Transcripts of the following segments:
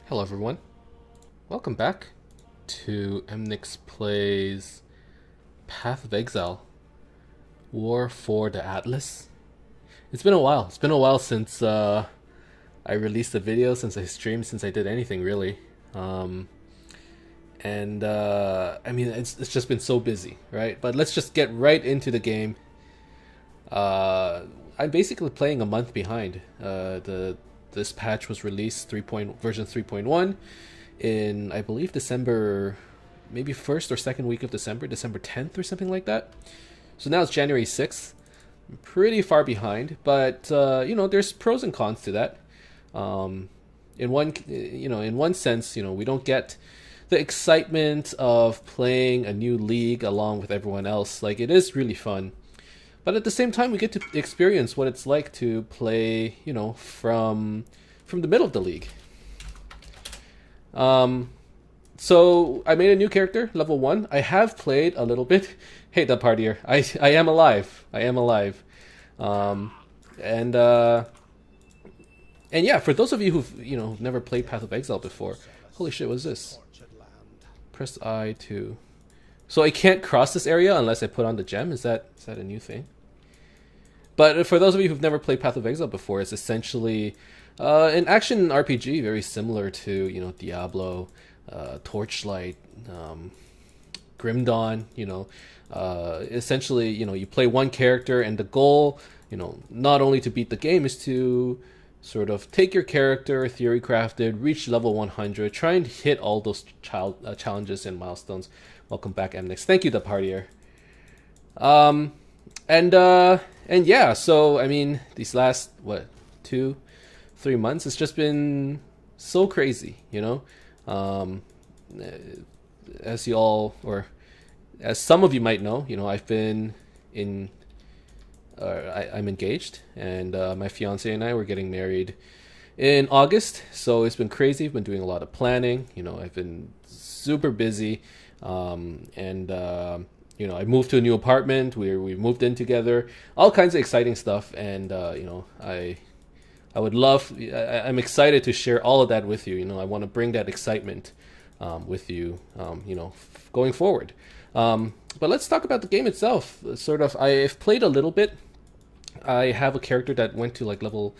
Hello everyone, welcome back to Emnix Plays Path of Exile, War for the Atlas. It's been a while since I released a video, since I streamed, since I did anything really. I mean, it's just been so busy, right? But let's just get right into the game. I'm basically playing a month behind. This patch was released version 3.1 in, I believe, December, maybe 1st or 2nd week of December 10th or something like that. So now it's January 6th. I'm pretty far behind, but you know, there's pros and cons to that. In one sense, you know, we don't get the excitement of playing a new league along with everyone else. Like, it is really fun. But at the same time, we get to experience what it's like to play, you know, from the middle of the league. So I made a new character, level 1. I have played a little bit. Hey, that partier. I am alive. And yeah, for those of you who've never played Path of Exile before, holy shit, what's this? Press I to. So I can't cross this area unless I put on the gem. Is that a new thing? But for those of you who've never played Path of Exile before, it's essentially an action RPG very similar to, you know, Diablo, Torchlight, Grim Dawn. You know, essentially, you know, you play one character, and the goal, you know, not only to beat the game, is to sort of take your character, theory crafted, reach level 100, try and hit all those challenges and milestones. Welcome back, Emnix. Thank you, the partier. And yeah, so I mean, these last 2-3 months, it's just been so crazy, you know. As you all, or as some of you might know, you know, I've been in. I'm engaged, and my fiance and I were getting married in August. So it's been crazy. I've been doing a lot of planning. You know, I've been super busy. You know, I moved to a new apartment. We moved in together. All kinds of exciting stuff, and you know, I would love. I'm excited to share all of that with you. You know, I want to bring that excitement with you. You know, going forward. But let's talk about the game itself. Sort of, I've played a little bit. I have a character that went to like level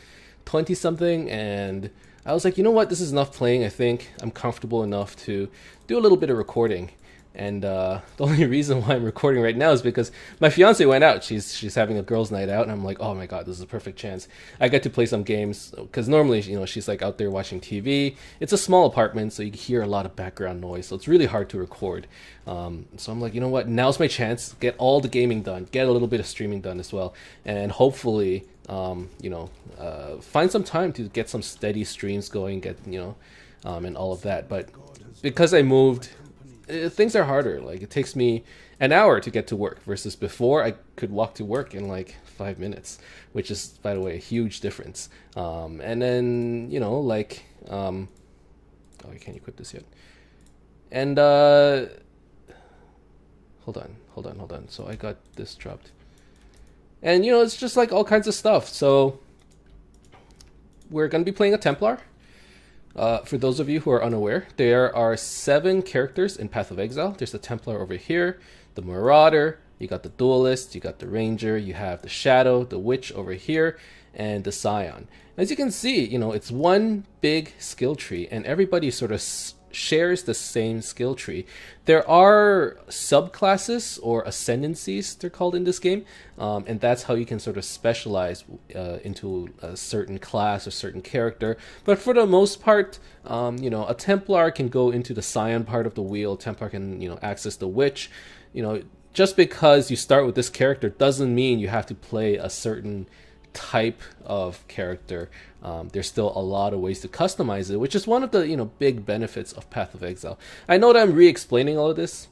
20 something, and I was like, you know what, this is enough playing. I think I'm comfortable enough to do a little bit of recording. And the only reason why I'm recording right now is because my fiance went out. She's having a girls' night out, and I'm like, oh my god, this is a perfect chance. I get to play some games, because normally, you know, she's like out there watching TV. It's a small apartment, so you hear a lot of background noise, so it's really hard to record. So I'm like, you know what, now's my chance. Get all the gaming done, get a little bit of streaming done as well, and hopefully, you know, find some time to get some steady streams going, get, you know, and all of that. But because I moved, things are harder. Like, it takes me an hour to get to work versus before I could walk to work in like 5 minutes, which is, by the way, a huge difference. And then, you know, like, oh, I can't equip this yet. And hold on. So I got this dropped. And, you know, it's just like all kinds of stuff. So we're going to be playing a Templar. For those of you who are unaware, there are 7 characters in Path of Exile. There's the Templar over here, the Marauder, you got the Duelist, you got the Ranger, you have the Shadow, the Witch over here, and the Scion. As you can see, you know, it's one big skill tree, and everybody sort of shares the same skill tree. There are subclasses or ascendancies, they're called in this game, and that's how you can sort of specialize into a certain class or certain character. But for the most part, you know, a Templar can go into the Scion part of the wheel. Templar can, you know, access the Witch. You know, just because you start with this character doesn't mean you have to play a certain type of character. There's still a lot of ways to customize it, which is one of the, you know, big benefits of Path of Exile. I know that I'm re-explaining all of this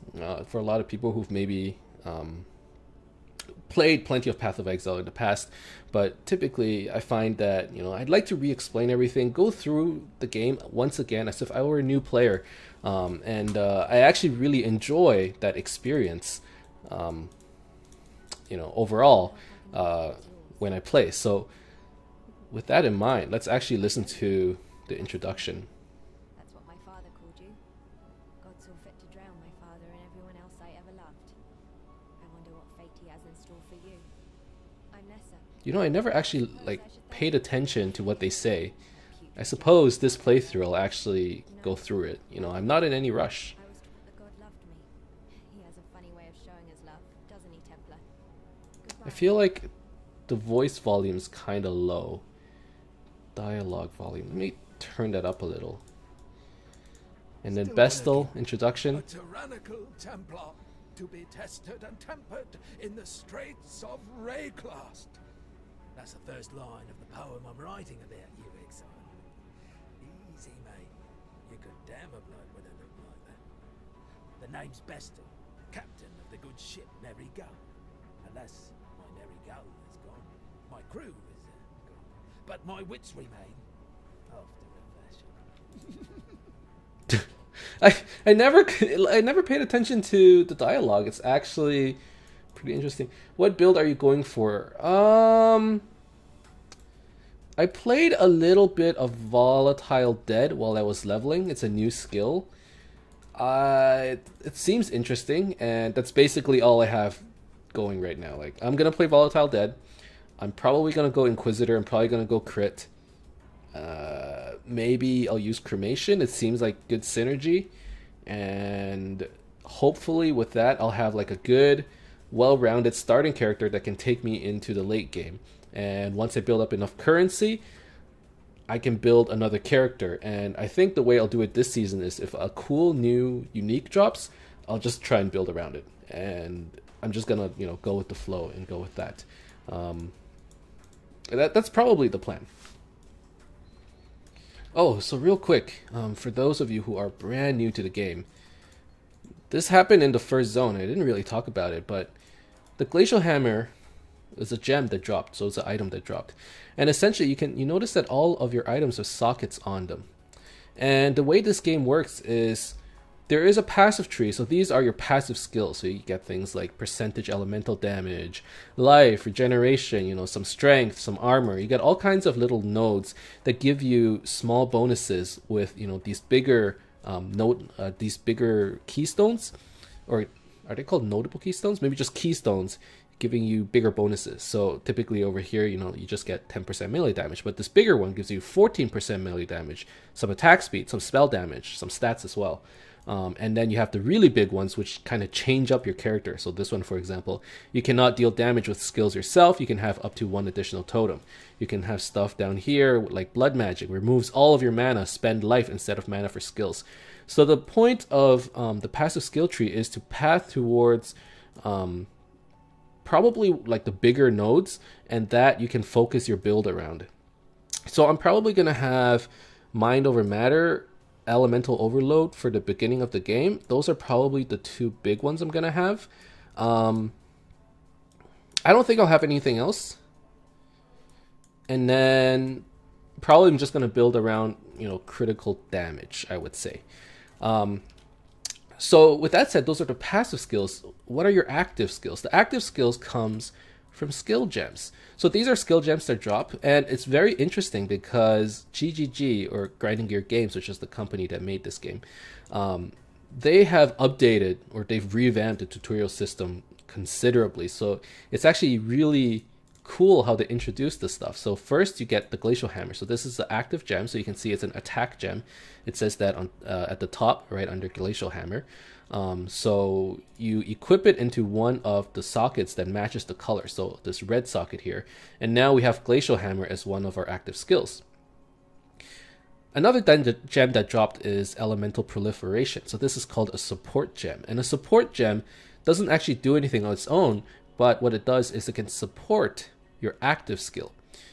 for a lot of people who've maybe played plenty of Path of Exile in the past, but typically I find that, you know, I'd like to re-explain everything, go through the game once again as if I were a new player, and I actually really enjoy that experience, you know, overall, when I play. So with that in mind, let's actually listen to the introduction. You know, I never actually like paid attention to what they say. I suppose this playthrough I'll actually go through it. You know, I'm not in any rush. I was taught the god loved me. He has a funny way of showing his love, doesn't he, Templar? I feel like the voice volume's kind of low. Dialogue volume. Let me turn that up a little. And then Bestel introduction. A tyrannical Templar to be tested and tempered in the straits of Rayclast. That's the first line of the poem I'm writing about you, Exile. Easy, mate. You could damn a bloke with a look like that. The name's Bestel, captain of the good ship Merry Gull. Unless my Merry Gull is gone, my crew is gone, but my wits remain after a fashion. I never paid attention to the dialogue. It's actually pretty interesting. What build are you going for? I played a little bit of Volatile Dead while I was leveling. It's a new skill. It seems interesting, and that's basically all I have going right now. Like, I'm gonna play Volatile Dead. I'm probably gonna go Inquisitor. I'm probably gonna go Crit. Maybe I'll use Cremation. It seems like good synergy, and hopefully with that I'll have like a good, well-rounded starting character that can take me into the late game. And once I build up enough currency, I can build another character. And I think the way I'll do it this season is if a cool new unique drops, I'll just try and build around it. And I'm just gonna, you know, go with the flow and go with that. That's probably the plan. Oh, so real quick, for those of you who are brand new to the game, this happened in the first zone. I didn't really talk about it, but the Glacial Hammer is a gem that dropped, so it's an item that dropped. And essentially, you notice that all of your items have sockets on them. And the way this game works is there is a passive tree, so these are your passive skills. So you get things like percentage elemental damage, life, regeneration, you know, some strength, some armor. You get all kinds of little nodes that give you small bonuses with, you know, these bigger these bigger keystones, or are they called notable keystones? Maybe just keystones, giving you bigger bonuses. So typically over here, you know, you just get 10% melee damage, but this bigger one gives you 14% melee damage, some attack speed, some spell damage, some stats as well. And then you have the really big ones, which kind of change up your character. So this one, for example, you cannot deal damage with skills yourself. You can have up to 1 additional totem. You can have stuff down here like blood magic, removes all of your mana, spend life instead of mana for skills. So the point of the passive skill tree is to path towards probably like the bigger nodes, and that you can focus your build around. So I'm probably going to have Mind Over Matter, Elemental Overload for the beginning of the game. Those are probably the two big ones I'm going to have. I don't think I'll have anything else. And then probably I'm just going to build around, you know, critical damage, I would say. So with that said, those are the passive skills. What are your active skills? The active skills comes from skill gems. So these are skill gems that drop, and it's very interesting because GGG, or Grinding Gear Games, which is the company that made this game, they have updated, or they've revamped the tutorial system considerably. So it's actually really cool how they introduce this stuff. So first you get the Glacial Hammer. So this is the active gem, so you can see it's an attack gem. It says that on at the top right under Glacial Hammer. So you equip it into one of the sockets that matches the color, so this red socket here, and now we have Glacial Hammer as one of our active skills. Another gem that dropped is Elemental Proliferation. So this is called a support gem, and a support gem doesn't actually do anything on its own, but what it does is it can support your active skill.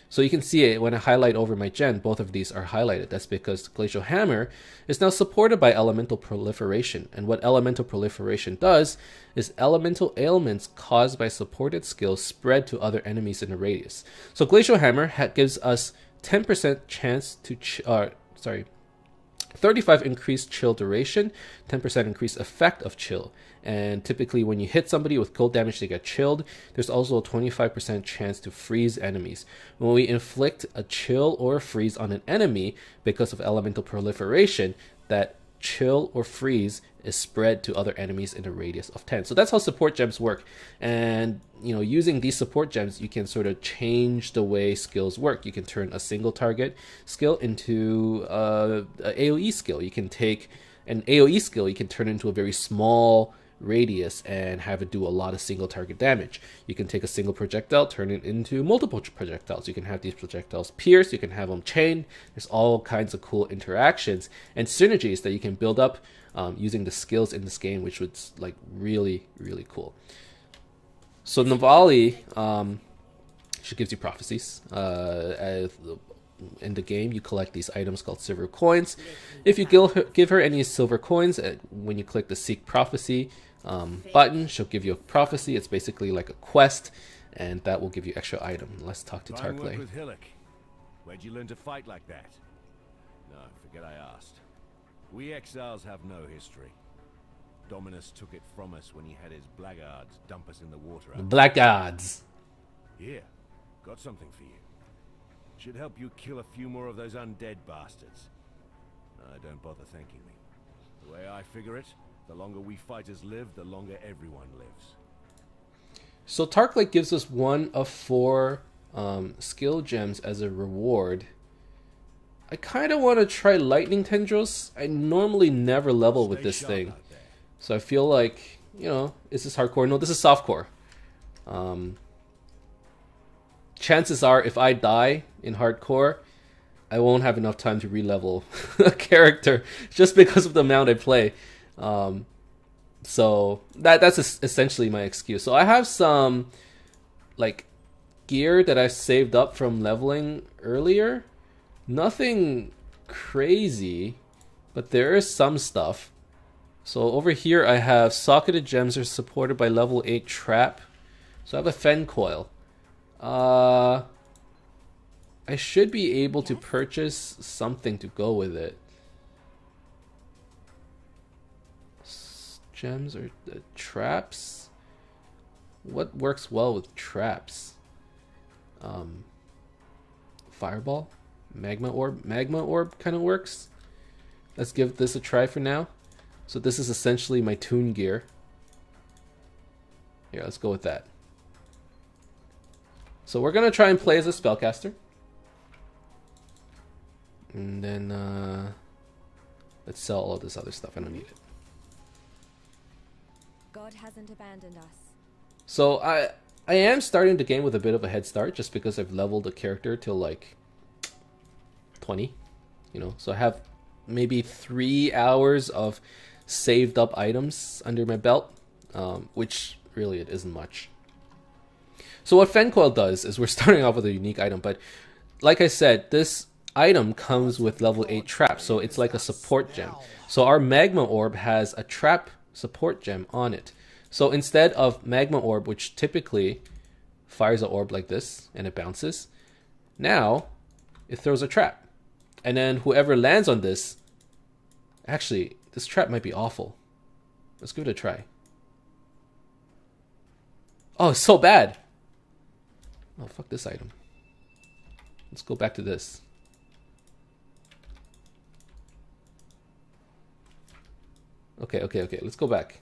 So you can see it when I highlight over my gen, both of these are highlighted. That's because Glacial Hammer is now supported by Elemental Proliferation. And what Elemental Proliferation does is elemental ailments caused by supported skills spread to other enemies in a radius. So Glacial Hammer gives us 10% chance to, 35 increased chill duration, 10% increased effect of chill. And typically when you hit somebody with cold damage, they get chilled. There's also a 25% chance to freeze enemies. When we inflict a chill or a freeze on an enemy because of Elemental Proliferation, that chill or freeze is spread to other enemies in a radius of 10. So that's how support gems work. And using these support gems, you can sort of change the way skills work. You can turn a single target skill into a AoE skill. You can take an AoE skill, you can turn into a very small radius and have it do a lot of single target damage. You can take a single projectile, turn it into multiple projectiles. You can have these projectiles pierce, you can have them chain. There's all kinds of cool interactions and synergies that you can build up using the skills in this game, which was like really, really cool. So Navali, she gives you prophecies. In the game, you collect these items called silver coins. If you give her any silver coins, when you click the Seek Prophecy button, she'll give you a prophecy. It's basically like a quest, and that will give you extra item. Let's talk to Tarkley. Where'd you learn to fight like that? No, forget I asked. We exiles have no history. Dominus took it from us when he had his blackguards dump us in the water. Blackguards. Here, got something for you. Should help you kill a few more of those undead bastards. Don't bother thanking me. The way I figure it, the longer we fighters live, the longer everyone lives. So Tarkley gives us 1 of 4 skill gems as a reward. I kind of want to try lightning tendrils. I normally never level with this thing, so I feel like, is this hardcore? No, this is softcore. Chances are, if I die in hardcore, I won't have enough time to re-level a character just because of the amount I play. So that's essentially my excuse. So I have some like gear that I saved up from leveling earlier. Nothing crazy, but there is some stuff. So over here I have socketed gems are supported by level 8 trap. So I have a fen coil. I should be able to purchase something to go with it. Gems or traps? What works well with traps? Fireball? Magma orb? Magma orb kind of works. Let's give this a try for now. So this is essentially my toon gear. Here, let's go with that. So we're going to try and play as a spellcaster. And then let's sell all of this other stuff. I don't need it. God hasn't abandoned us. So I am starting the game with a bit of a head start just because I've leveled a character till like 20. So I have maybe 3 hours of saved up items under my belt, which really it isn't much. So what Fencoil does is we're starting off with a unique item, but like I said, this item comes with level 8 trap, so it's like a support gem. So our Magma Orb has a trap support gem on it. So instead of Magma Orb, which typically fires an orb like this and it bounces, now it throws a trap. And then whoever lands on this, actually, this trap might be awful. Let's give it a try. Oh, it's so bad. Oh, fuck this item. Let's go back to this. Okay. Let's go back.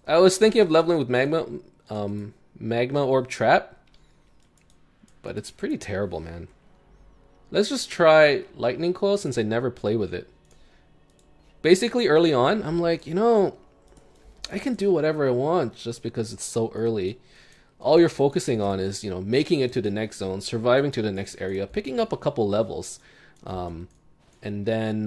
I was thinking of leveling with Magma Orb Trap, but it's pretty terrible, man. Let's just try Lightning Coil since I never play with it. Basically, early on, I'm like, I can do whatever I want just because it's so early. All you're focusing on is, making it to the next zone, surviving to the next area, picking up a couple levels, and then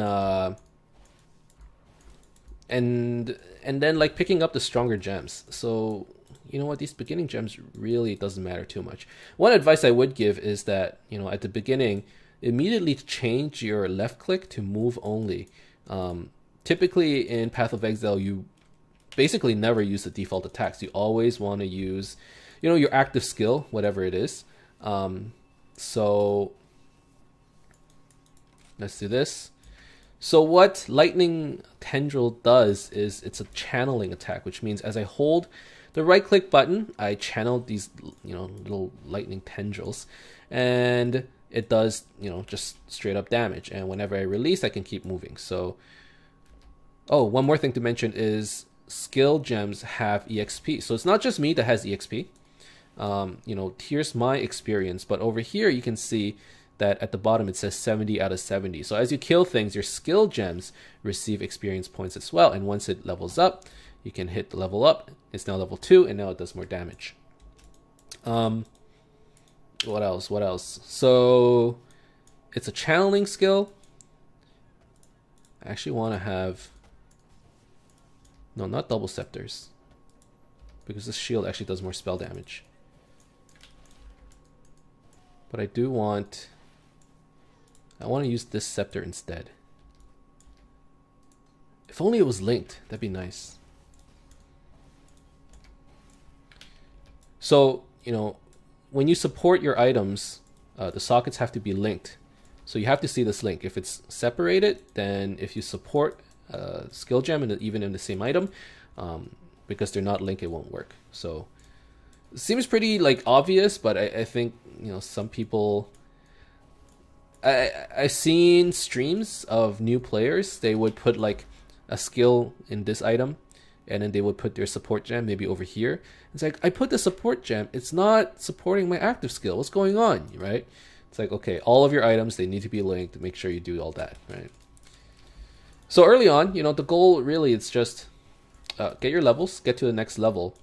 like picking up the stronger gems. So you know what, these beginning gems really doesn't matter too much. One advice I would give is that at the beginning, immediately change your left click to move only. Typically in Path of Exile, you basically never use the default attacks. You always want to use your active skill, whatever it is. So let's do this. So what Lightning Tendril does is it's a channeling attack, which means as I hold the right click button, I channel these little lightning tendrils, and it does just straight up damage. And whenever I release, I can keep moving. So Oh, one more thing to mention is skill gems have EXP. So it's not just me that has EXP. You know, here's my experience, but over here you can see that at the bottom it says 70 out of 70. So as you kill things, your skill gems receive experience points as well. And once it levels up, you can hit the level up. It's now level 2, and now it does more damage. What else? What else? So it's a channeling skill. I actually want to have... No, not double scepters. Because this shield actually does more spell damage. But I do want... I want to use this scepter instead. If only it was linked, that'd be nice. So, you know, when you support your items, the sockets have to be linked. So you have to see this link. If it's separated, then if you support skill gem and even in the same item, because they're not linked, it won't work. So it seems pretty like obvious, but I think, you know, some people... I've seen streams of new players. They would put like a skill in this item, and then they would put their support gem maybe over here. It's like, I put the support gem, it's not supporting my active skill. What's going on, right? It's like, okay, all of your items, they need to be linked. Make sure you do all that, right? So early on, you know, the goal really is just get your levels, get to the next level,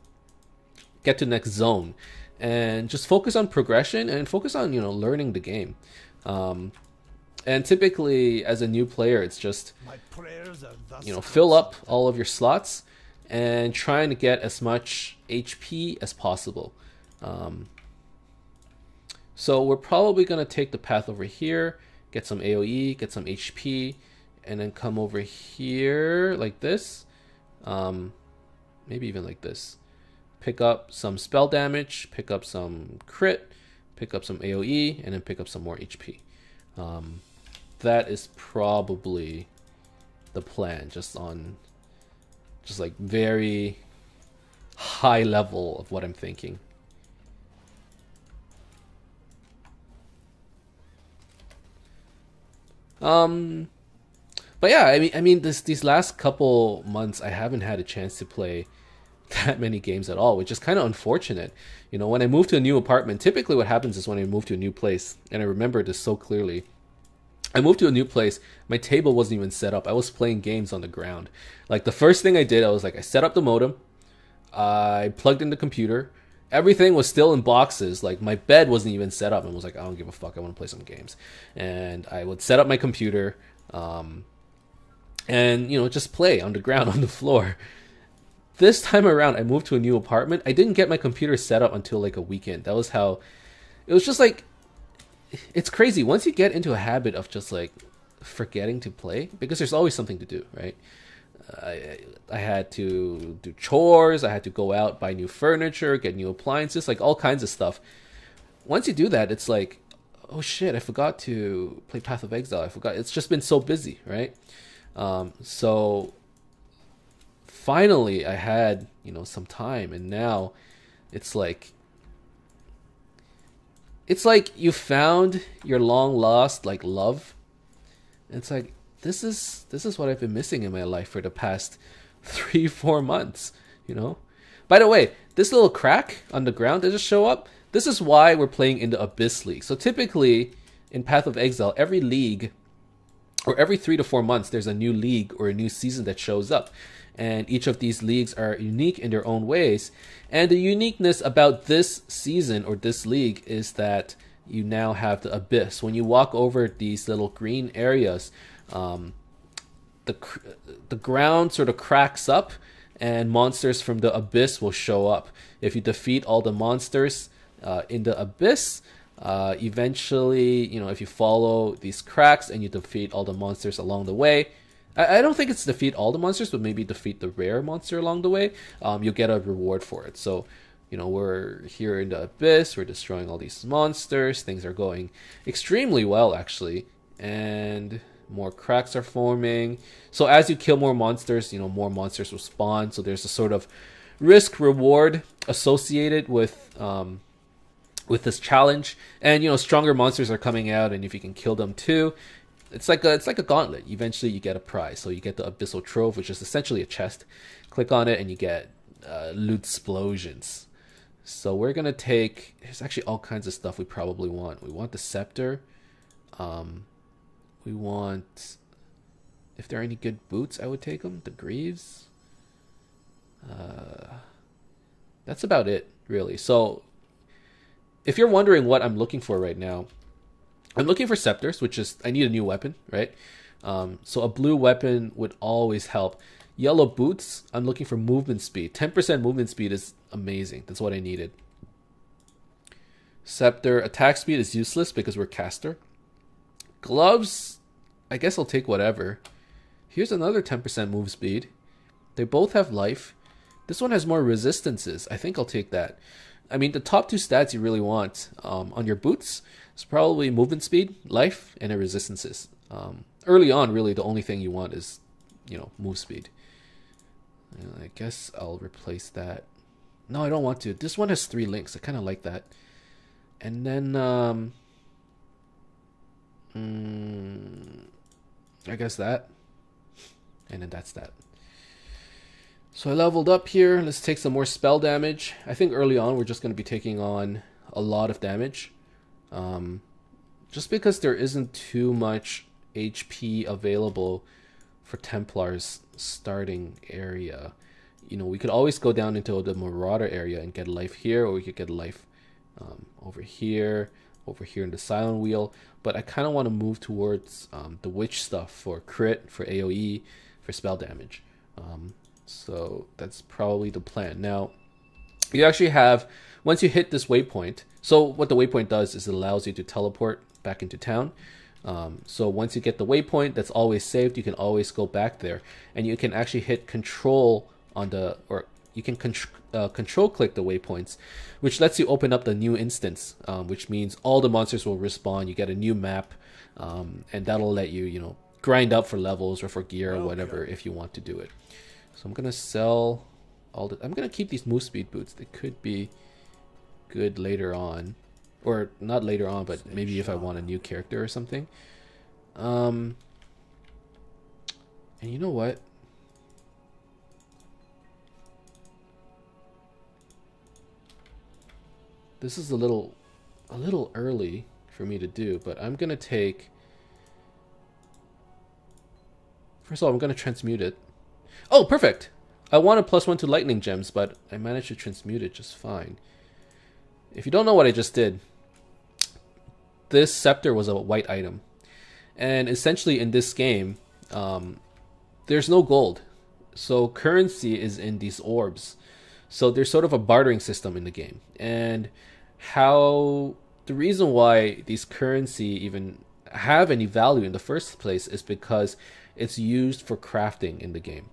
get to the next zone, and just focus on progression and focus on, you know, learning the game. And typically, as a new player, it's just, you know, fill up all of your slots and trying to get as much HP as possible. So we're probably going to take the path over here, get some AoE, get some HP, and then come over here like this. Maybe even like this. Pick up some spell damage, pick up some crit, pick up some AoE, and then pick up some more HP. That is probably the plan, just like very high level of what I'm thinking. But yeah, I mean, these last couple months, I haven't had a chance to play that many games at all, which is kind of unfortunate. You know, when I move to a new apartment, typically what happens is when I move to a new place, and I remember this so clearly. I moved to a new place, my table wasn't even set up. I was playing games on the ground. Like, the first thing I did, I was like, I set up the modem, I plugged in the computer, everything was still in boxes. Like, my bed wasn't even set up, and was like, I don't give a fuck, I want to play some games. And I would set up my computer, and, you know, just play on the ground, on the floor. This time around, I moved to a new apartment. I didn't get my computer set up until like a weekend. That was how... It was just like... It's crazy. Once you get into a habit of just like forgetting to play, because there's always something to do, right? I had to do chores. I had to go out, buy new furniture, get new appliances, like all kinds of stuff. Once you do that, it's like, oh shit, I forgot to play Path of Exile. I forgot. It's just been so busy, right? So... Finally, I had, you know, some time, and now it's like you found your long lost like love. And it's like, this is what I've been missing in my life for the past 3-4 months, you know. By the way, this little crack on the ground that just show up, this is why we're playing in the Abyss League. So typically in Path of Exile, every league, or every 3 to 4 months, there's a new league or a new season that shows up. And each of these leagues are unique in their own ways. And the uniqueness about this season or this league is that you now have the Abyss. When you walk over these little green areas, the ground sort of cracks up and monsters from the Abyss will show up. If you defeat all the monsters in the Abyss, eventually, you know, if you follow these cracks and you defeat all the monsters along the way, I don't think it's defeat all the monsters, but maybe defeat the rare monster along the way. You'll get a reward for it. So, you know, we're here in the Abyss. We're destroying all these monsters. Things are going extremely well, actually. And more cracks are forming. So as you kill more monsters, you know, more monsters will spawn. So there's a sort of risk-reward associated with this challenge. And, you know, stronger monsters are coming out. And if you can kill them too, it's like a gauntlet. Eventually you get a prize. So you get the Abyssal Trove, which is essentially a chest. Click on it and you get loot explosions. So we're gonna take, there's actually all kinds of stuff we probably want. We want the scepter. We want, if there are any good boots, I would take them. The greaves. That's about it, really. So if you're wondering what I'm looking for right now, I'm looking for scepters, which is, I need a new weapon, right? So a blue weapon would always help. Yellow boots, I'm looking for movement speed. 10% movement speed is amazing. That's what I needed. Scepter, attack speed is useless because we're caster. Gloves, I guess I'll take whatever. Here's another 10% move speed. They both have life. This one has more resistances. I think I'll take that. I mean, the top two stats you really want on your boots is probably movement speed, life, and a resistances. Early on, really, the only thing you want is, you know, move speed. I guess I'll replace that. No, I don't want to. This one has 3 links. I kind of like that. And then, I guess that. And then that's that. So I leveled up here. Let's take some more spell damage. I think early on we're just going to be taking on a lot of damage. Just because there isn't too much HP available for Templar's starting area. You know, we could always go down into the Marauder area and get life here, or we could get life over here in the Silent Wheel. But I kind of want to move towards the Witch stuff for crit, for AoE, for spell damage. So that's probably the plan. Now, you actually have, once you hit this waypoint, so what the waypoint does is it allows you to teleport back into town. So once you get the waypoint, that's always saved. You can always go back there, and you can actually hit control on the, or you can control click the waypoints, which lets you open up the new instance, which means all the monsters will respawn. You get a new map, and that'll let you, you know, grind up for levels or for gear or whatever if you want to do it. So I'm gonna sell all the, I'm gonna keep these move speed boots. They could be good later on, or not later on, but maybe if I want a new character or something. And you know what? This is a little early for me to do, but I'm gonna take, first of all, I'm gonna transmute it. Oh, perfect! I wanted +1 to lightning gems, but I managed to transmute it just fine. If you don't know what I just did, this scepter was a white item. And essentially in this game, there's no gold. So currency is in these orbs. So there's sort of a bartering system in the game. And how, the reason why these currency even have any value in the first place is because it's used for crafting in the game.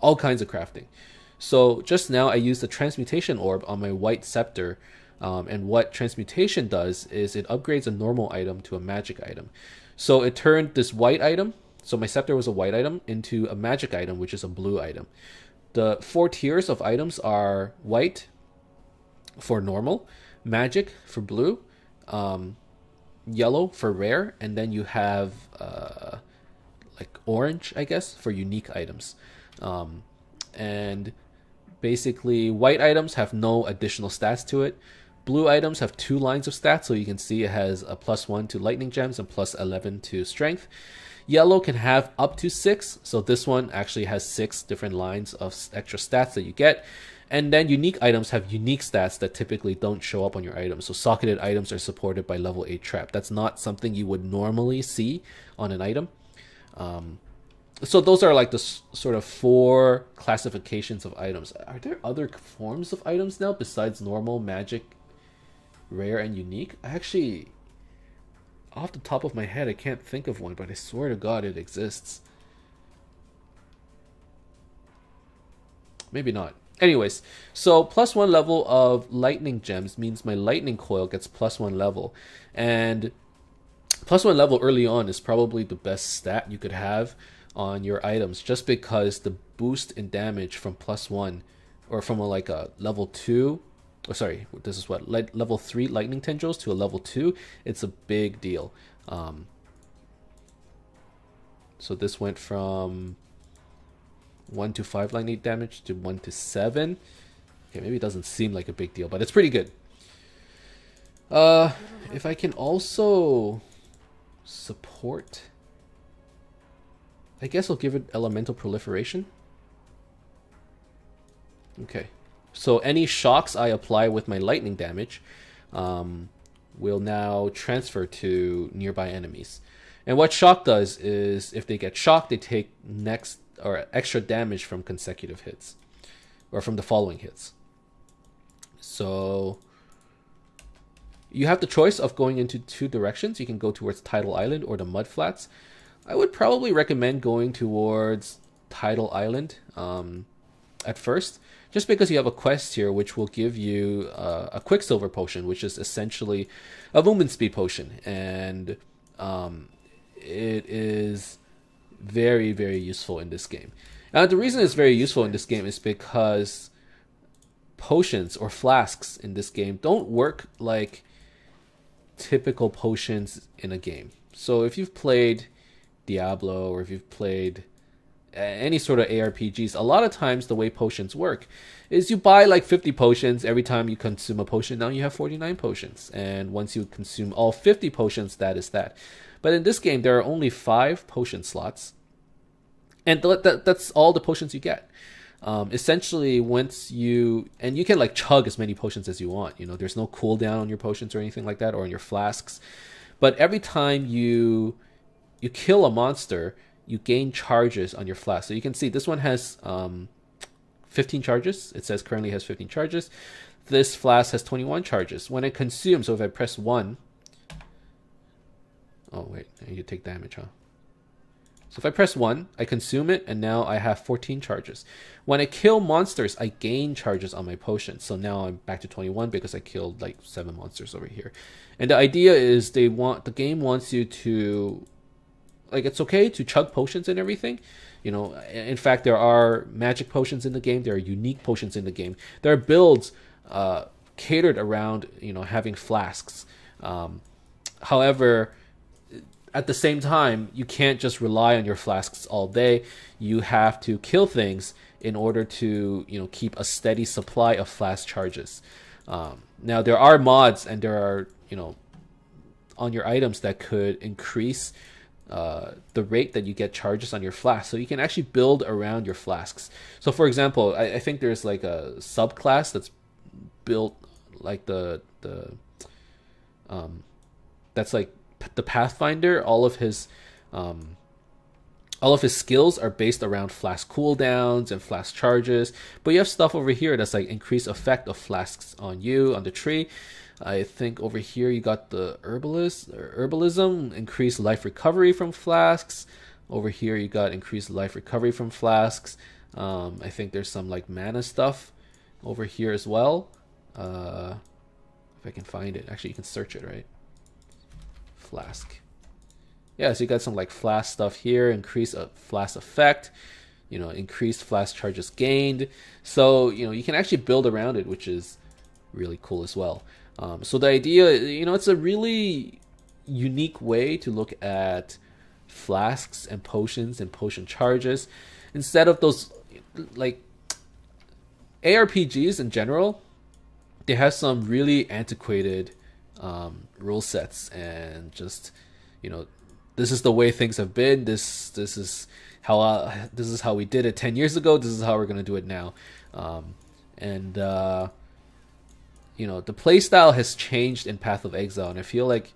All kinds of crafting. So just now I used the Transmutation Orb on my white scepter. And what transmutation does is it upgrades a normal item to a magic item. So it turned this white item, so my scepter was a white item, into a magic item, which is a blue item. The 4 tiers of items are white for normal, magic for blue, yellow for rare, and then you have like orange, I guess, for unique items. And basically white items have no additional stats to it. Blue items have 2 lines of stats, so you can see it has a +1 to lightning gems and +11 to strength. Yellow can have up to 6, so this one actually has 6 different lines of extra stats that you get. And then unique items have unique stats that typically don't show up on your items. So socketed items are supported by level 8 trap. That's not something you would normally see on an item. So those are like the sort of 4 classifications of items. Are there other forms of items now besides normal, magic, rare, and unique? I actually, off the top of my head, I can't think of one, but I swear to God it exists. Maybe not. Anyways, so +1 level of lightning gems means my lightning coil gets +1 level. And +1 level early on is probably the best stat you could have on your items, just because the boost in damage from +1, or from like a level 2, oh sorry, this is what, level 3 lightning tendrils to a level 2, it's a big deal. So this went from 1 to 5 lightning damage to 1 to 7. Okay, maybe it doesn't seem like a big deal, but it's pretty good. If I can also support, I guess I'll give it elemental proliferation. Okay, so any shocks I apply with my lightning damage will now transfer to nearby enemies. And what shock does is if they get shocked, they take next or extra damage from consecutive hits or from the following hits. So you have the choice of going into 2 directions. You can go towards Tidal Island or the Mud Flats. I would probably recommend going towards Tidal Island at first, just because you have a quest here which will give you a Quicksilver Potion, which is essentially a movement speed potion, and it is very, very useful in this game. Now, the reason it's very useful in this game is because potions or flasks in this game don't work like typical potions in a game. So if you've played Diablo or if you've played any sort of ARPGs, a lot of times the way potions work is you buy like 50 potions. Every time you consume a potion, now you have 49 potions, and once you consume all 50 potions, that is that. But in this game, there are only 5 potion slots, and that's all the potions you get. Essentially, once you can like chug as many potions as you want. You know, there's no cooldown on your potions or anything like that, or on your flasks. But every time you kill a monster, you gain charges on your flask. So you can see this one has 15 charges. It says currently has 15 charges. This flask has 21 charges. When it consumes, so if I press 1, oh wait, I need to take damage, huh? So if I press 1, I consume it, and now I have 14 charges. When I kill monsters, I gain charges on my potion. So now I'm back to 21 because I killed like 7 monsters over here. And the idea is the game wants you to, like, it's okay to chug potions and everything. You know, in fact, there are magic potions in the game. There are unique potions in the game. There are builds catered around, you know, having flasks. However, at the same time, you can't just rely on your flasks all day. You have to kill things in order to, you know, keep a steady supply of flask charges. Now, there are mods and there are, you know, on your items that could increase the rate that you get charges on your flask. So you can actually build around your flasks. So for example, I think there's like a subclass that's built like that's like the Pathfinder. All of his skills are based around flask cooldowns and flask charges. But you have stuff over here that's like increased effect of flasks on you, on the tree. I think over here you got the herbalism, increased life recovery from flasks. Over here you got increased life recovery from flasks. I think there's some like mana stuff over here as well. If I can find it. Actually, you can search it, right? Flask. Yeah, so you got some like flask stuff here, increased flask effect, you know, increased flask charges gained. So, you know, you can actually build around it, which is really cool as well. So the idea, you know, it's a really unique way to look at flasks and potions and potion charges. Instead of those, like, ARPGs in general, they have some really antiquated rule sets, and just, you know, this is the way things have been. This is how we did it 10 years ago. This is how we're gonna do it now. You know, the playstyle has changed in Path of Exile, and I feel like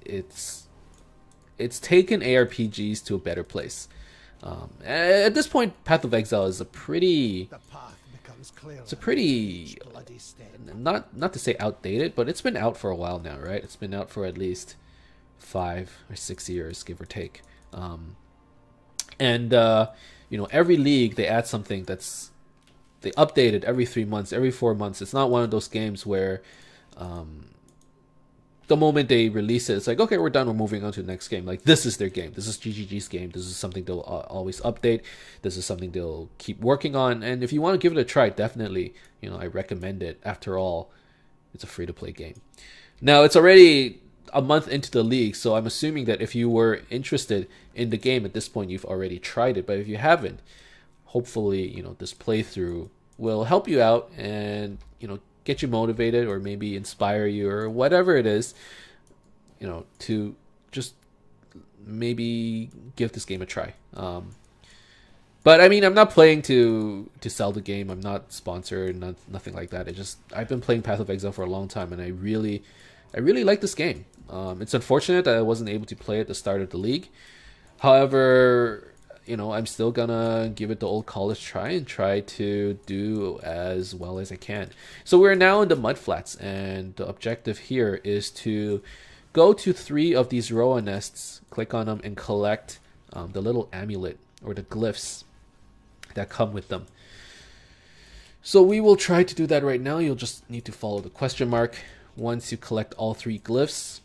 it's taken ARPGs to a better place. At this point, Path of Exile is a pretty, not to say outdated, but it's been out for a while now, right? It's been out for at least 5 or 6 years, give or take. You know, every league they add something that's, they update it every 3 months, every 4 months. It's not one of those games where the moment they release it, it's like, okay, we're done, we're moving on to the next game. Like, this is their game. This is GGG's game. This is something they'll always update. This is something they'll keep working on. And if you want to give it a try, definitely, you know, I recommend it. After all, it's a free-to-play game. Now, it's already a month into the league, so I'm assuming that if you were interested in the game at this point, you've already tried it. But if you haven't, hopefully, you know, this playthrough will help you out and, you know, get you motivated or maybe inspire you or whatever it is, you know, to just maybe give this game a try. But I mean, I'm not playing to sell the game. I'm not sponsored, nothing like that. I've been playing Path of Exile for a long time, and I really like this game. It's unfortunate that I wasn't able to play at the start of the league. However, you know, I'm still gonna give it the old college try and try to do as well as I can. So we're now in the mudflats, and the objective here is to go to 3 of these Roa nests, click on them, and collect the little amulet or the glyphs that come with them. So we will try to do that right now. You'll just need to follow the question mark. Once you collect all 3 glyphs,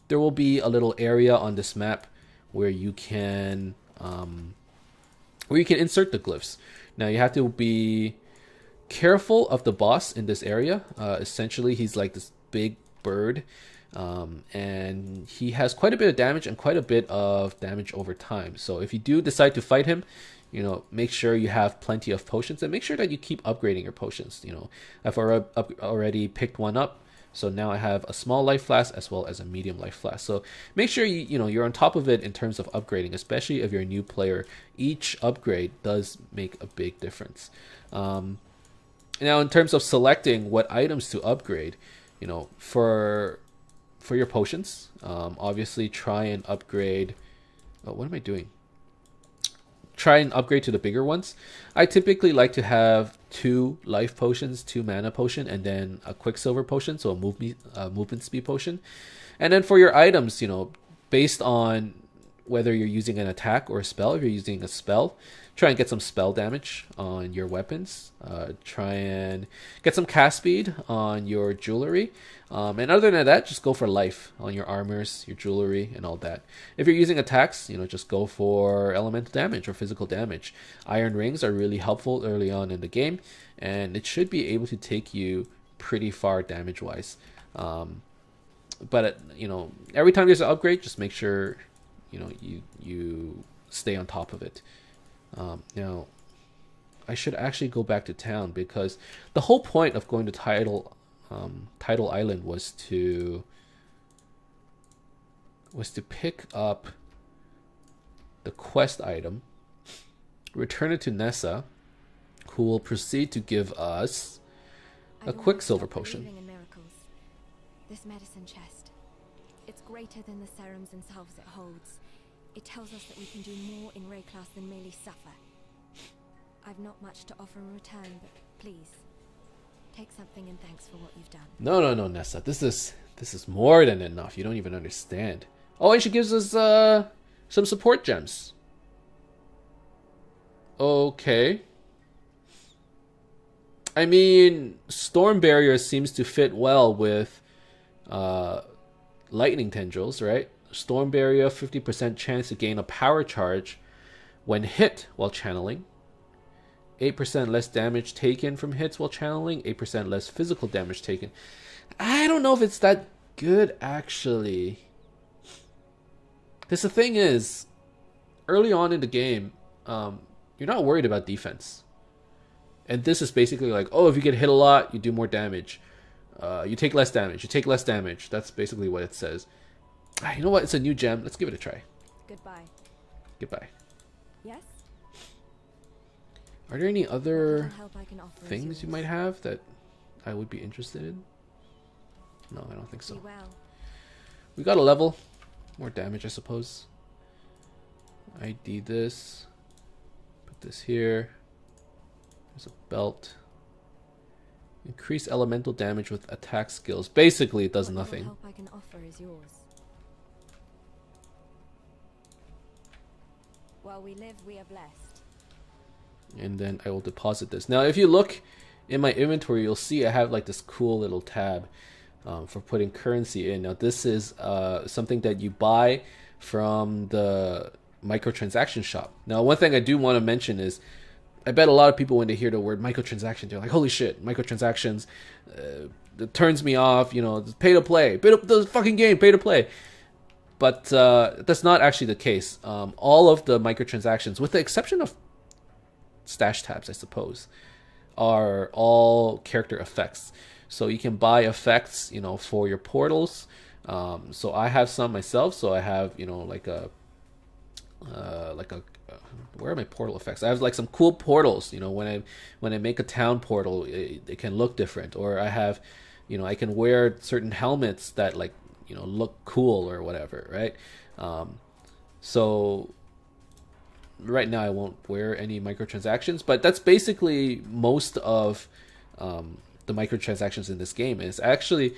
there will be a little area on this map where you can insert the glyphs. Now you have to be careful of the boss in this area. Essentially, he's like this big bird, and he has quite a bit of damage and quite a bit of damage over time. So if you do decide to fight him, you know, make sure you have plenty of potions and make sure that you keep upgrading your potions. You know, I've already picked one up, so now I have a small life flask as well as a medium life flask. So make sure you're on top of it in terms of upgrading, especially if you're a new player. Each upgrade does make a big difference. Now, in terms of selecting what items to upgrade, you know, for your potions, obviously try and upgrade. Oh, what am I doing? Try and upgrade to the bigger ones. I typically like to have 2 life potions, 2 mana potion, and then a Quicksilver Potion, so a movement speed potion. And then for your items, you know, based on whether you're using an attack or a spell, if you're using a spell, try and get some spell damage on your weapons. Try and get some cast speed on your jewelry. And other than that, just go for life on your armors, your jewelry, and all that. If you're using attacks, you know, just go for elemental damage or physical damage. Iron rings are really helpful early on in the game, and it should be able to take you pretty far damage-wise. But you know, every time there's an upgrade, just make sure, you know, you stay on top of it. Now, I should actually go back to town because the whole point of going to Tidal Island was to pick up the quest item, return it to Nessa, who will proceed to give us a Quicksilver Potion. In miracles. This medicine chest, it's greater than the serums themselves it holds. It tells us that we can do more in Rayclass than merely suffer. I've not much to offer in return, but please, take something and thanks for what you've done. No, Nessa. This is more than enough. You don't even understand. Oh, and she gives us some support gems. Okay. I mean, Storm Barrier seems to fit well with Lightning Tendrils, right? Storm Barrier, 50% chance to gain a power charge when hit while channeling. 8% less damage taken from hits while channeling. 8% less physical damage taken. I don't know if it's that good, actually. Because the thing is, early on in the game, you're not worried about defense. And this is basically like, oh, if you get hit a lot, you do more damage. You take less damage. You take less damage. That's basically what it says. You know what? It's a new gem. Let's give it a try. Goodbye. Goodbye. Yes? Are there any other Help I can offer things you might have that I would be interested in? No, I don't think so. Be well. We got a level. More damage, I suppose. ID this. Put this here. There's a belt. Increase elemental damage with attack skills. Basically, it does nothing. Help I can offer is yours. While we live, we are blessed. And then I will deposit this. Now, if you look in my inventory, you'll see I have like this cool little tab for putting currency in. Now, this is something that you buy from the microtransaction shop. Now, one thing I do want to mention is I bet a lot of people, when they hear the word microtransaction, they're like, holy shit, microtransactions. it turns me off. You know, pay to play, the fucking game, pay to play. But that's not actually the case. All of the microtransactions, with the exception of stash tabs, I suppose, are all character effects. So you can buy effects, you know, for your portals. So I have some myself. So I have, you know, like a where are my portal effects? I have like some cool portals. You know, when I make a town portal, it can look different. Or I have, you know, I can wear certain helmets that like, you know, look cool or whatever, right? So right now I won't wear any microtransactions, but that's basically most of the microtransactions in this game. And it's actually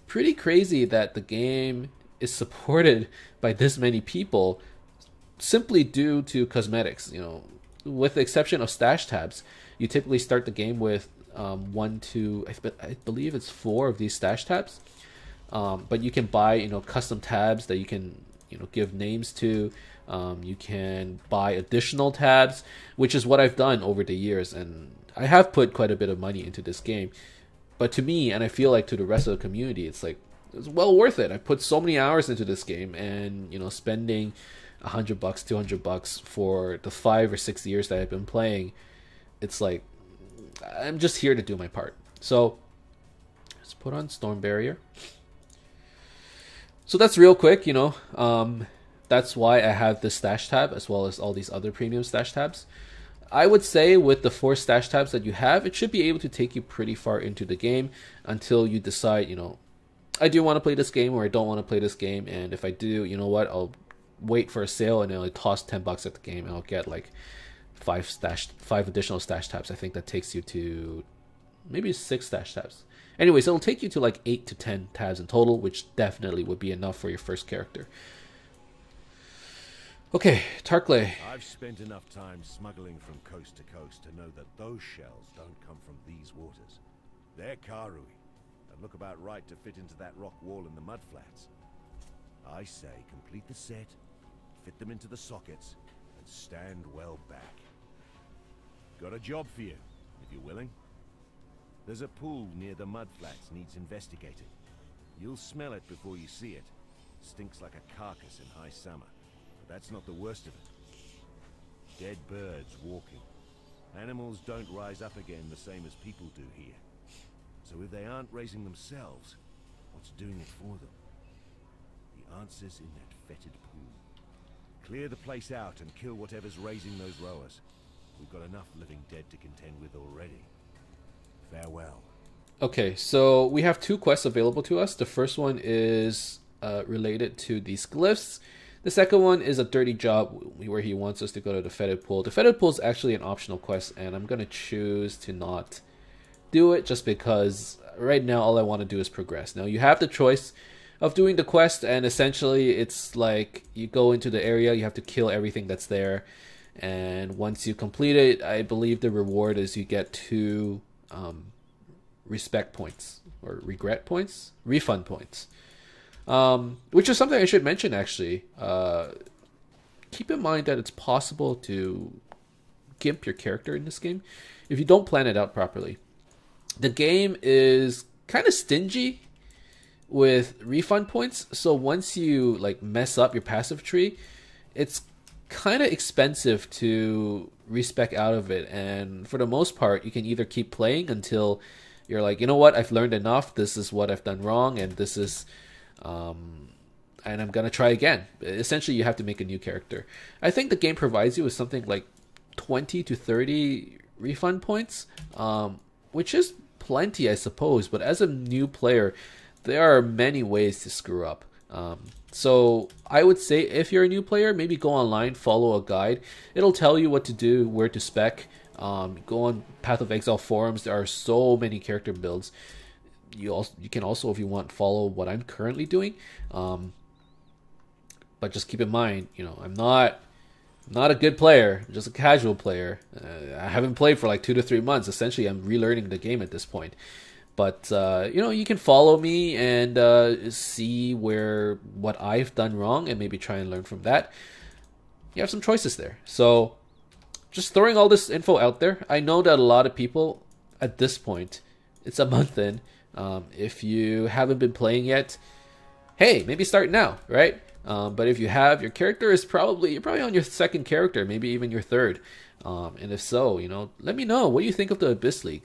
pretty crazy that the game is supported by this many people simply due to cosmetics. You know, with the exception of stash tabs, you typically start the game with 1, 2, I believe it's 4 of these stash tabs. But you can buy, you know, custom tabs that you can, you know, give names to. You can buy additional tabs, which is what I've done over the years, and I have put quite a bit of money into this game. But to me, and I feel like to the rest of the community, it's well worth it. I put so many hours into this game, and you know, spending $100, $200 for the 5 or 6 years that I've been playing, it's like I'm just here to do my part. So let's put on Storm Barrier. So that's real quick, you know. That's why I have this stash tab as well as all these other premium stash tabs. I would say with the 4 stash tabs that you have, it should be able to take you pretty far into the game until you decide, you know, I do want to play this game or I don't want to play this game. And if I do, you know what, I'll wait for a sale and I'll toss $10 at the game and I'll get like 5 additional stash tabs. I think that takes you to maybe 6 stash tabs. Anyways, it'll take you to like 8 to 10 tabs in total, which definitely would be enough for your first character. Okay, Tarkley. I've spent enough time smuggling from coast to coast to know that those shells don't come from these waters. They're Karui, and look about right to fit into that rock wall in the mudflats. I say complete the set, fit them into the sockets, and stand well back. Got a job for you, if you're willing. There's a pool near the mudflats needs investigating. You'll smell it before you see it. Stinks like a carcass in high summer. But that's not the worst of it. Dead birds walking. Animals don't rise up again the same as people do here. So if they aren't raising themselves, what's doing it for them? The answer's in that fetid pool. Clear the place out and kill whatever's raising those rowers. We've got enough living dead to contend with already. Farewell. Okay, so we have 2 quests available to us. The first one is related to these glyphs. The second one is a dirty job where he wants us to go to the fetid pool. The fetid pool is actually an optional quest, and I'm going to choose to not do it just because right now all I want to do is progress. Now, you have the choice of doing the quest, and essentially it's like you go into the area, you have to kill everything that's there, and once you complete it, I believe the reward is you get 2 respect points or regret points, refund points, which is something I should mention actually. Keep in mind that it's possible to gimp your character in this game if you don't plan it out properly. The game is kind of stingy with refund points, so once you like mess up your passive tree, it's kind of expensive to respec out of it, and for the most part you can either keep playing until you're like, you know what, I've learned enough, this is what I've done wrong, and this is and I'm gonna try again. Essentially you have to make a new character. I think the game provides you with something like 20 to 30 refund points, which is plenty I suppose, but as a new player there are many ways to screw up. So I would say if you're a new player, maybe go online, follow a guide. It'll tell you what to do, where to spec. Go on Path of Exile forums. There are so many character builds. You can also, if you want, follow what I'm currently doing. But just keep in mind, you know, I'm not a good player. I'm just a casual player. I haven't played for like 2 to 3 months. Essentially, I'm relearning the game at this point. But, you know, you can follow me and see what I've done wrong and maybe try and learn from that. You have some choices there. So, just throwing all this info out there. I know that a lot of people at this point, it's a month in, If you haven't been playing yet, hey, maybe start now, right? But if you have, your character is you're probably on your second character, maybe even your third. And if so, you know, let me know. What do you think of the Abyss League?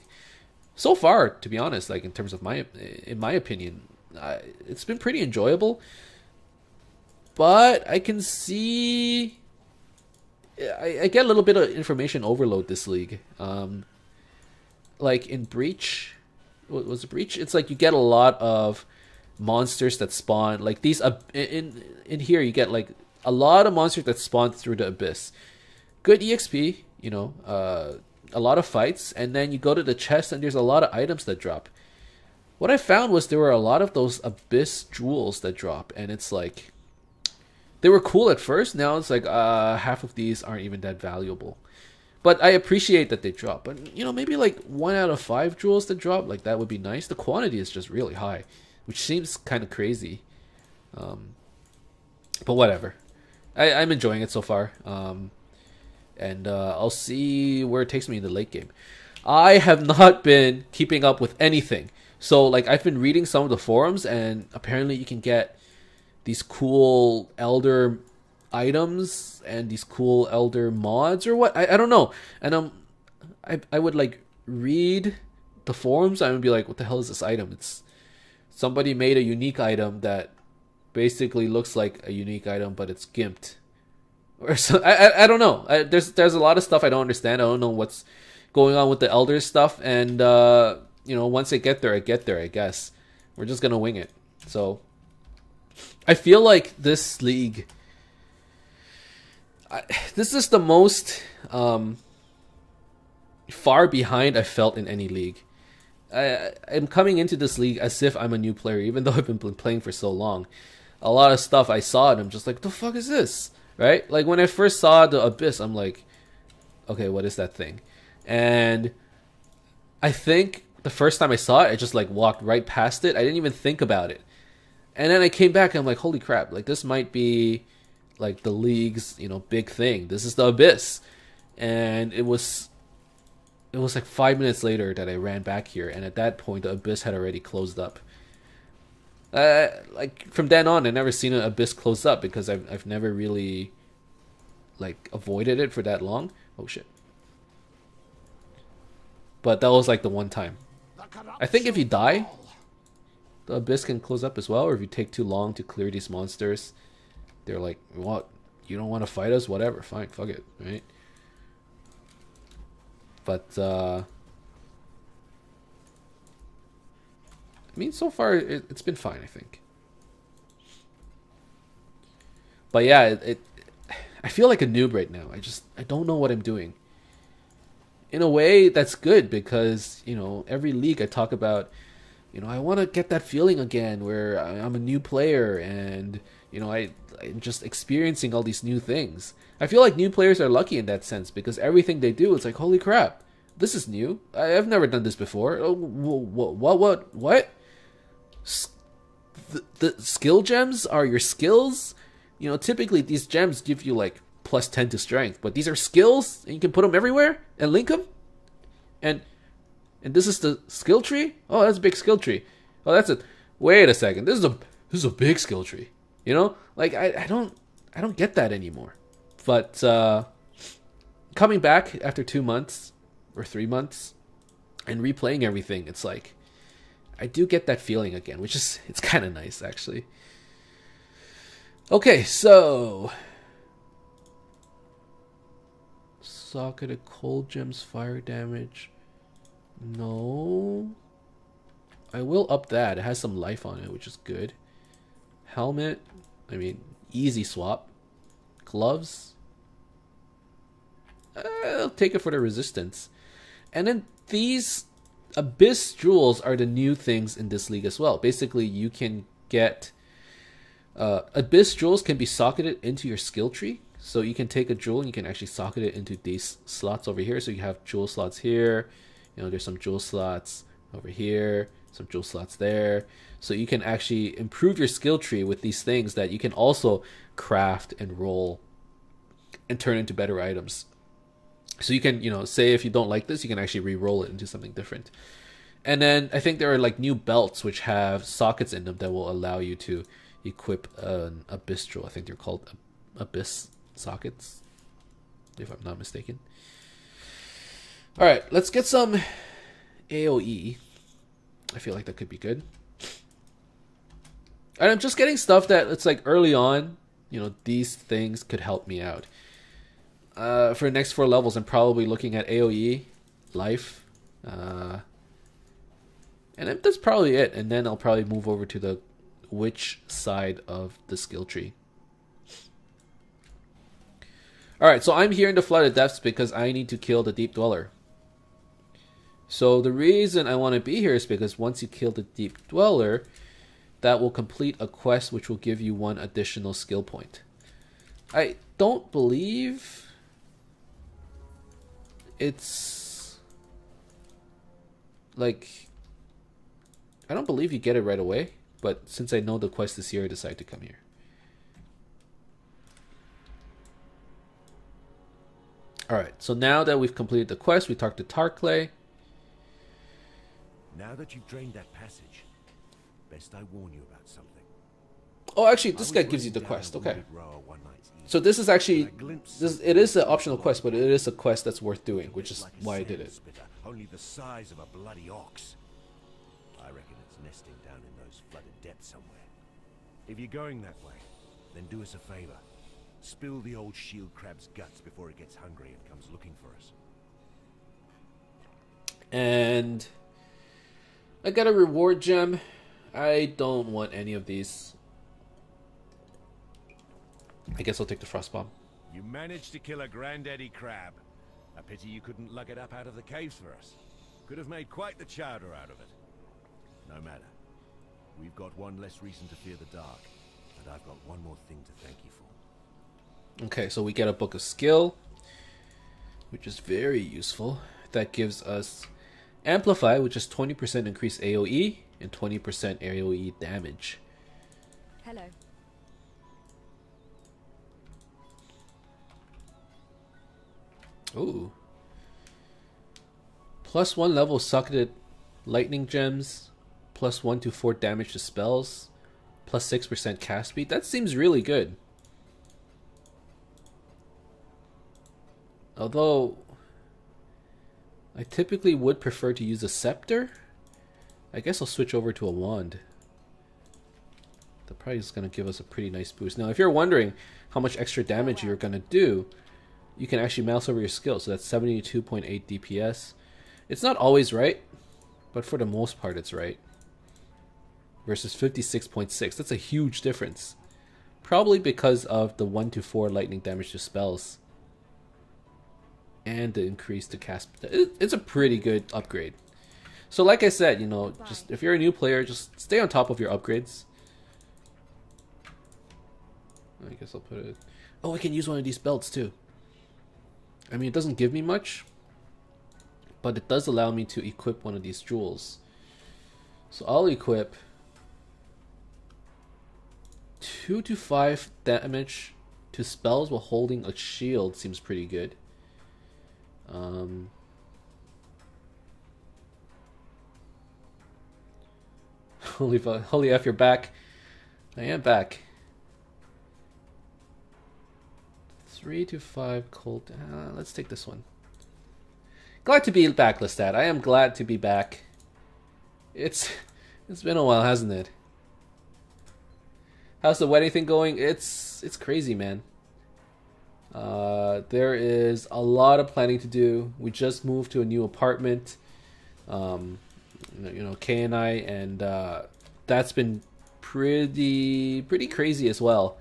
So far, to be honest, like in terms of in my opinion, it's been pretty enjoyable. But I can see, I get a little bit of information overload this league. Like in Breach, what was it, Breach? It's like you get a lot of monsters that spawn. Like these, in here you get like a lot of monsters that spawn through the Abyss. Good EXP, you know, a lot of fights, and then you go to the chest and there's a lot of items that drop. What I found was there were a lot of those Abyss Joules that drop, and it's like, they were cool at first, now it's like, half of these aren't even that valuable. But I appreciate that they drop. But, you know, maybe like 1 out of 5 Joules that drop, like that would be nice. The quantity is just really high, which seems kind of crazy. But whatever. I'm enjoying it so far. And I'll see where it takes me in the late game. I have not been keeping up with anything. So, like, I've been reading some of the forums, and apparently you can get these cool Elder items and these cool Elder mods or what. I don't know. And I would, like, read the forums. I would be like, what the hell is this item? It's somebody made a unique item that basically looks like a unique item, but it's gimped. Or so, I don't know. There's a lot of stuff I don't understand. I don't know what's going on with the Elder stuff. And, you know, once I get there, I guess. We're just going to wing it. So, I feel like this league, this is the most far behind I felt in any league. I'm coming into this league as if I'm a new player, even though I've been playing for so long. A lot of stuff I saw and I'm just like, what the fuck is this? Right? Like when I first saw the Abyss, I'm like, okay, what is that thing? And I think the first time I saw it, I just like walked right past it. I didn't even think about it. And then I came back and I'm like, holy crap, like this might be like the league's, you know, big thing. This is the Abyss. And it was like 5 minutes later that I ran back here, and at that point the Abyss had already closed up. Like from then on, I've never seen an Abyss close up because I've never really like avoided it for that long. Oh shit! But that was like the one time. I think if you die, the Abyss can close up as well, or if you take too long to clear these monsters, they're like, what? You don't want to fight us? Whatever, fine, fuck it, right? But I mean, so far it's been fine, I think. But yeah, I feel like a noob right now. I don't know what I'm doing. In a way, that's good because, you know, every league I talk about, you know, I want to get that feeling again where I'm a new player and, you know, I'm just experiencing all these new things. I feel like new players are lucky in that sense because everything they do, it's like, holy crap, this is new. I've never done this before. Oh, what? The skill gems are your skills? You know, typically these gems give you like plus 10 to strength, but these are skills and you can put them everywhere and link them. And this is the skill tree? Oh, that's a big skill tree. Oh, that's it. Wait a second. This is a big skill tree. You know? Like I don't get that anymore. But coming back after 2 months or 3 months and replaying everything, it's like I do get that feeling again, which is, it's kind of nice actually. Okay, so socketed cold gems, fire damage. No. I will up that. It has some life on it, which is good. Helmet. I mean, easy swap. Gloves. I'll take it for the resistance. And then these Abyss Joules are the new things in this league as well. Basically, you can get Abyss Joules can be socketed into your skill tree. So you can take a Joule and you can actually socket it into these slots over here. So you have Joule slots here. You know, there's some Joule slots over here, some Joule slots there. So you can actually improve your skill tree with these things that you can also craft and roll and turn into better items. So you can, you know, say if you don't like this, you can actually re-roll it into something different. And then I think there are like new belts which have sockets in them that will allow you to equip an Abyss Jewel. I think they're called Abyss sockets, if I'm not mistaken. Alright, let's get some AoE. I feel like that could be good. And I'm just getting stuff that it's like early on, you know, these things could help me out. For the next 4 levels, I'm probably looking at AoE, life, and that's probably it. And then I'll probably move over to the witch side of the skill tree. Alright, so I'm here in the Flooded Depths because I need to kill the Deep Dweller. So the reason I want to be here is because once you kill the Deep Dweller, that will complete a quest which will give you 1 additional skill point. I don't believe it's like, I don't believe you get it right away, but since I know the quest is here, I decide to come here. Alright, so now that we've completed the quest, we talked to Tarkley. Now that you've drained that passage, best I warn you about something. Oh, actually, this guy gives you the quest. Okay. So this is actually, it is an optional quest, but it is a quest that's worth doing, which is why I did it. Only the size of a bloody ox. I reckon it's nesting down in those flooded depths somewhere. If you're going that way, then do us a favor. Spill the old shield crab's guts before it gets hungry and comes looking for us. And I got a reward gem. I don't want any of these. I guess I'll take the frost bomb. You managed to kill a granddaddy crab. A pity you couldn't lug it up out of the caves for us. Could have made quite the chowder out of it. No matter. We've got 1 less reason to fear the dark, and I've got 1 more thing to thank you for. Okay, so we get a book of skill, which is very useful. That gives us Amplify, which is 20% increased AoE and 20% AoE damage. Hello. Ooh. +1 level socketed lightning gems, +1 to 4 damage to spells, +6% cast speed. That seems really good. Although I typically would prefer to use a scepter. I guess I'll switch over to a wand. That probably is going to give us a pretty nice boost. Now, if you're wondering how much extra damage you're going to do, you can actually mouse over your skill. So that's 72.8 DPS. It's not always right, but for the most part it's right. Versus 56.6. That's a huge difference. Probably because of the 1 to 4 lightning damage to spells. And the increase to cast. It's a pretty good upgrade. So like I said, you know, just if you're a new player, just stay on top of your upgrades. I guess I'll put it... Oh, I can use one of these belts too. I mean, it doesn't give me much, but it does allow me to equip one of these jewels. So I'll equip 2 to 5 damage to spells while holding a shield. Seems pretty good. Holy F, you're back. I am back. 3 to 5 cold. Let's take this one. Glad to be back, Lestat. I am glad to be back. It's been a while, hasn't it? How's the wedding thing going? It's crazy, man. There is a lot of planning to do. We just moved to a new apartment. You know, Kay and I, and that's been pretty crazy as well.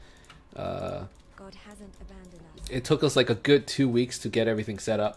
God hasn't abandoned us. It took us like a good 2 weeks to get everything set up.